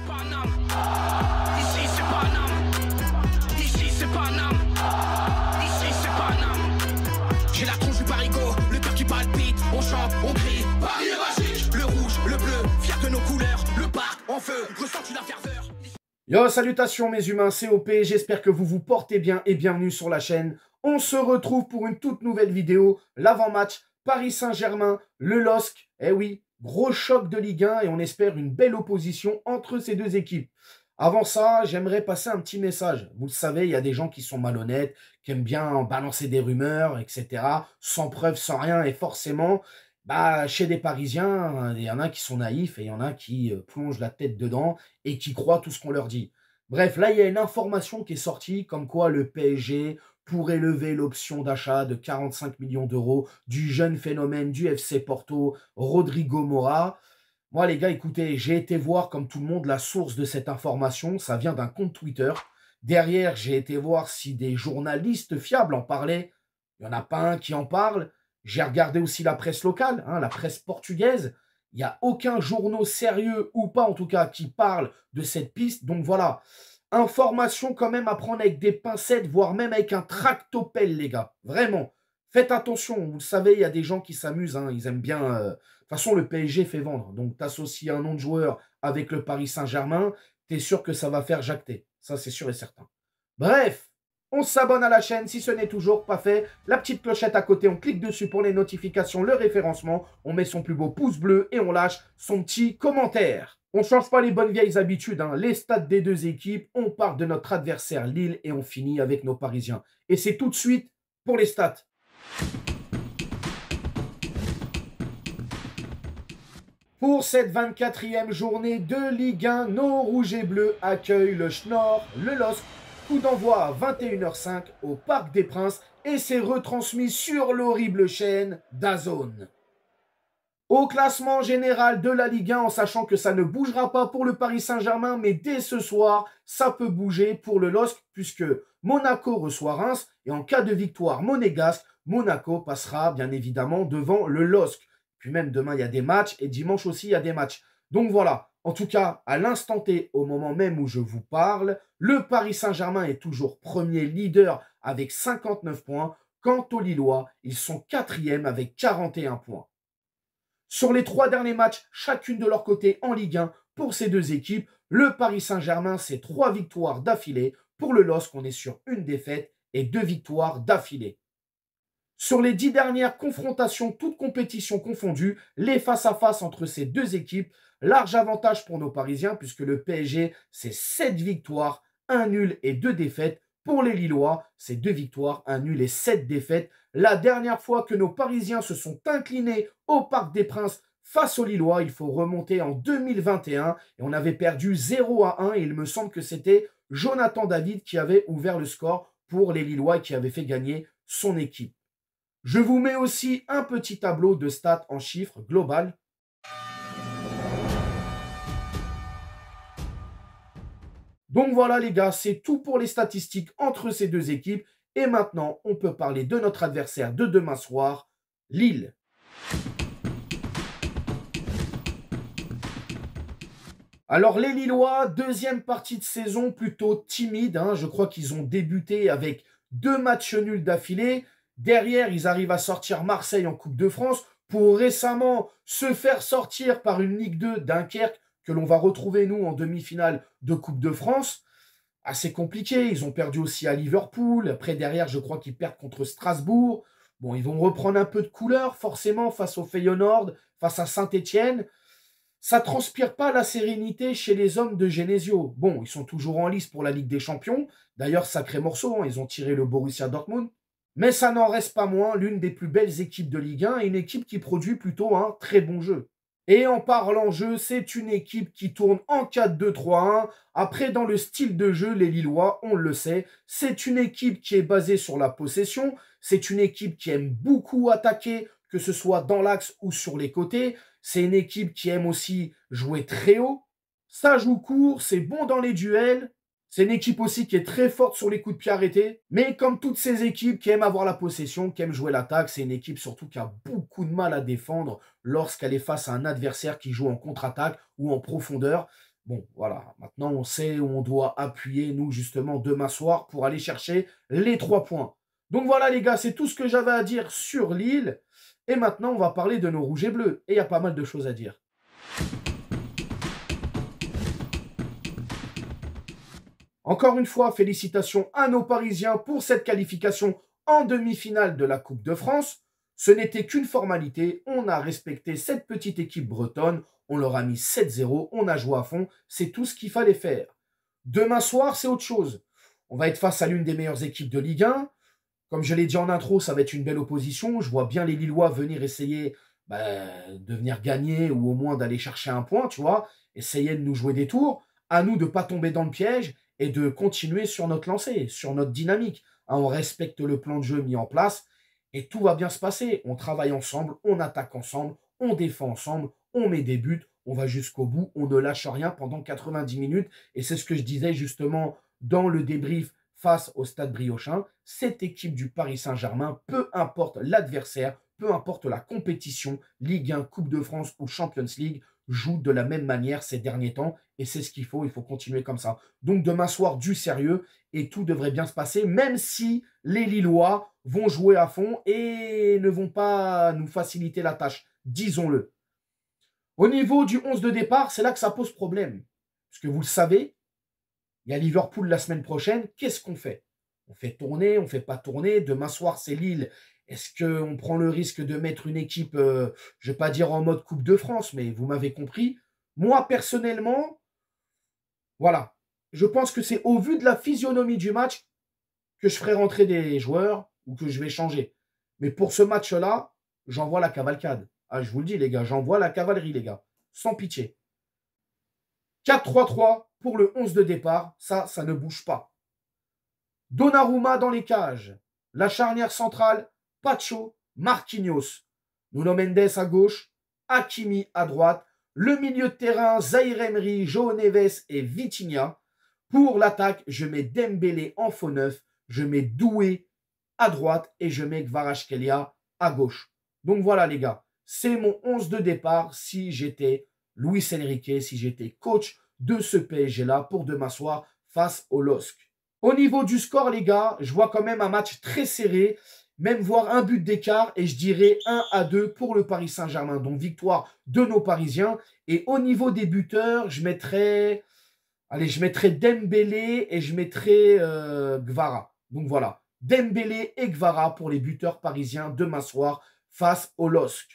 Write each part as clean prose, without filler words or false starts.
Paname. Ici c'est Paname. Ici c'est Paname. Ici c'est Paname. J'ai la tronche du parigot, le cœur qui palpite. On chante, on crie, Paris est magique. Le rouge, le bleu, fier de nos couleurs. Le parc en feu, ressens-tu la ferveur? Yo, salutations mes humains, c'est OP, j'espère que vous vous portez bien et bienvenue sur la chaîne. On se retrouve pour une toute nouvelle vidéo, l'avant-match Paris Saint-Germain, le LOSC. Eh oui, gros choc de Ligue 1 et on espère une belle opposition entre ces deux équipes. Avant ça, j'aimerais passer un petit message. Vous le savez, il y a des gens qui sont malhonnêtes, qui aiment bien balancer des rumeurs, etc. Sans preuve, sans rien et forcément... chez des Parisiens, il y en a qui sont naïfs et il y en a qui plongent la tête dedans et qui croient tout ce qu'on leur dit. Bref, là, il y a une information qui est sortie comme quoi le PSG pourrait lever l'option d'achat de 45 millions d'euros du jeune phénomène du FC Porto, Rodrigo Mora. Moi, les gars, écoutez, j'ai été voir, comme tout le monde, la source de cette information. Ça vient d'un compte Twitter. Derrière, j'ai été voir si des journalistes fiables en parlaient. Il n'y en a pas un qui en parle. J'ai regardé aussi la presse locale, la presse portugaise. Il n'y a aucun journal sérieux, ou pas en tout cas, qui parle de cette piste. Donc voilà, information quand même à prendre avec des pincettes, voire même avec un tractopelle, les gars. Vraiment, faites attention. Vous le savez, il y a des gens qui s'amusent. Ils aiment bien... De toute façon, le PSG fait vendre. Donc, tu associes un nom de joueur avec le Paris Saint-Germain, tu es sûr que ça va faire jacter. Ça, c'est sûr et certain. Bref. On s'abonne à la chaîne si ce n'est toujours pas fait. La petite clochette à côté, on clique dessus pour les notifications, le référencement. On met son plus beau pouce bleu et on lâche son petit commentaire. On ne change pas les bonnes vieilles habitudes. Les stats des deux équipes, on part de notre adversaire Lille et on finit avec nos Parisiens. Et c'est tout de suite pour les stats. Pour cette 24e journée de Ligue 1, nos rouges et bleus accueillent le Schnorr, le LOSC. Coup d'envoi à 21h05 au Parc des Princes et c'est retransmis sur l'horrible chaîne DAZN. Au classement général de la Ligue 1, en sachant que ça ne bougera pas pour le Paris Saint-Germain, mais dès ce soir, ça peut bouger pour le LOSC puisque Monaco reçoit Reims et en cas de victoire monégasque, Monaco passera bien évidemment devant le LOSC. Puis même demain, il y a des matchs et dimanche aussi, il y a des matchs. Donc voilà. En tout cas, à l'instant T, au moment même où je vous parle, le Paris Saint-Germain est toujours premier leader avec 59 points. Quant aux Lillois, ils sont quatrième avec 41 points. Sur les 3 derniers matchs, chacune de leur côté en Ligue 1, pour ces deux équipes, le Paris Saint-Germain, c'est 3 victoires d'affilée. Pour le LOSC, on est sur une défaite et 2 victoires d'affilée. Sur les 10 dernières confrontations, toutes compétitions confondues, les face-à-face entre ces deux équipes, large avantage pour nos Parisiens puisque le PSG, c'est 7 victoires, 1 nul et 2 défaites. Pour les Lillois, c'est 2 victoires, 1 nul et 7 défaites. La dernière fois que nos Parisiens se sont inclinés au Parc des Princes face aux Lillois, il faut remonter en 2021 et on avait perdu 0-1 et il me semble que c'était Jonathan David qui avait ouvert le score pour les Lillois et qui avait fait gagner son équipe. Je vous mets aussi un petit tableau de stats en chiffres global. Donc voilà les gars, c'est tout pour les statistiques entre ces deux équipes. Et maintenant, on peut parler de notre adversaire de demain soir, Lille. Alors les Lillois, deuxième partie de saison plutôt timide. Je crois qu'ils ont débuté avec 2 matchs nuls d'affilée. Derrière, ils arrivent à sortir Marseille en Coupe de France pour récemment se faire sortir par une Ligue 2 Dunkerque que l'on va retrouver, nous, en demi-finale de Coupe de France. Assez compliqué. Ils ont perdu aussi à Liverpool. Après, derrière, je crois qu'ils perdent contre Strasbourg. Bon, ils vont reprendre un peu de couleur, forcément, face au Feyenoord, face à Saint-Etienne. Ça transpire pas la sérénité chez les hommes de Genesio. Bon, ils sont toujours en lice pour la Ligue des Champions. D'ailleurs, sacré morceau, ils ont tiré le Borussia Dortmund. Mais ça n'en reste pas moins l'une des plus belles équipes de Ligue 1 et une équipe qui produit plutôt un très bon jeu. Et en parlant jeu, c'est une équipe qui tourne en 4-2-3-1. Après, dans le style de jeu, les Lillois, on le sait, c'est une équipe qui est basée sur la possession. C'est une équipe qui aime beaucoup attaquer, que ce soit dans l'axe ou sur les côtés. C'est une équipe qui aime aussi jouer très haut. Ça joue court, c'est bon dans les duels. C'est une équipe aussi qui est très forte sur les coups de pied arrêtés. Mais comme toutes ces équipes qui aiment avoir la possession, qui aiment jouer l'attaque, c'est une équipe surtout qui a beaucoup de mal à défendre lorsqu'elle est face à un adversaire qui joue en contre-attaque ou en profondeur. Bon, voilà, maintenant on sait où on doit appuyer, nous, justement, demain soir pour aller chercher les 3 points. Donc voilà, les gars, c'est tout ce que j'avais à dire sur Lille. Et maintenant, on va parler de nos rouges et bleus. Et il y a pas mal de choses à dire. Encore une fois, félicitations à nos Parisiens pour cette qualification en demi-finale de la Coupe de France. Ce n'était qu'une formalité, on a respecté cette petite équipe bretonne, on leur a mis 7-0, on a joué à fond, c'est tout ce qu'il fallait faire. Demain soir, c'est autre chose. On va être face à l'une des meilleures équipes de Ligue 1. Comme je l'ai dit en intro, ça va être une belle opposition. Je vois bien les Lillois venir essayer de venir gagner ou au moins d'aller chercher un point, tu vois. Essayer de nous jouer des tours. À nous de ne pas tomber dans le piège et de continuer sur notre lancée, sur notre dynamique. On respecte le plan de jeu mis en place et tout va bien se passer. On travaille ensemble, on attaque ensemble, on défend ensemble, on met des buts, on va jusqu'au bout, on ne lâche rien pendant 90 minutes. Et c'est ce que je disais justement dans le débrief face au Stade Briochin. Cette équipe du Paris Saint-Germain, peu importe l'adversaire, peu importe la compétition, Ligue 1, Coupe de France ou Champions League, joue de la même manière ces derniers temps. Et c'est ce qu'il faut continuer comme ça. Donc demain soir, du sérieux et tout devrait bien se passer, même si les Lillois vont jouer à fond et ne vont pas nous faciliter la tâche, disons-le. Au niveau du 11 de départ, c'est là que ça pose problème. Parce que vous le savez, il y a Liverpool la semaine prochaine. Qu'est-ce qu'on fait? On fait tourner, on ne fait pas tourner. Demain soir, c'est Lille. Est-ce qu'on prend le risque de mettre une équipe, je ne vais pas dire en mode Coupe de France, mais vous m'avez compris. Moi, personnellement, voilà. Je pense que c'est au vu de la physionomie du match que je ferai rentrer des joueurs ou que je vais changer. Mais pour ce match-là, j'envoie la cavalcade. Ah, je vous le dis, les gars, j'envoie la cavalerie, les gars. Sans pitié. 4-3-3 pour le 11 de départ. Ça ne bouge pas. Donnarumma dans les cages. La charnière centrale, Pacho, Marquinhos. Nuno Mendes à gauche, Hakimi à droite. Le milieu de terrain, Zaïre Emery, João Neves et Vitinha. Pour l'attaque, je mets Dembélé en faux neuf. Je mets Doué à droite et je mets Kvaratskhelia à gauche. Donc voilà, les gars. C'est mon 11 de départ si j'étais Luis Enrique, si j'étais coach de ce PSG-là pour demain soir face au LOSC. Au niveau du score, les gars, je vois quand même un match très serré, même voire un but d'écart, et je dirais 1-2 pour le Paris Saint-Germain. Donc victoire de nos Parisiens. Et au niveau des buteurs, je mettrais Dembélé et je mettrais Gvara. Donc voilà, Dembélé et Gvara pour les buteurs parisiens demain soir face au LOSC.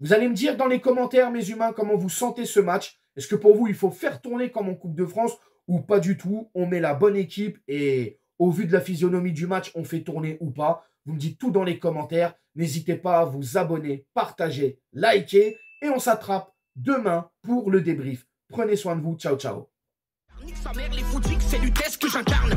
Vous allez me dire dans les commentaires, mes humains, comment vous sentez ce match. Est-ce que pour vous, il faut faire tourner comme en Coupe de France ou pas du tout? On met la bonne équipe et au vu de la physionomie du match, on fait tourner ou pas? Vous me dites tout dans les commentaires. N'hésitez pas à vous abonner, partager, liker et on s'attrape demain pour le débrief. Prenez soin de vous. Ciao, ciao. Nique sa mère, les footix, c'est l'UTS que j'incarne.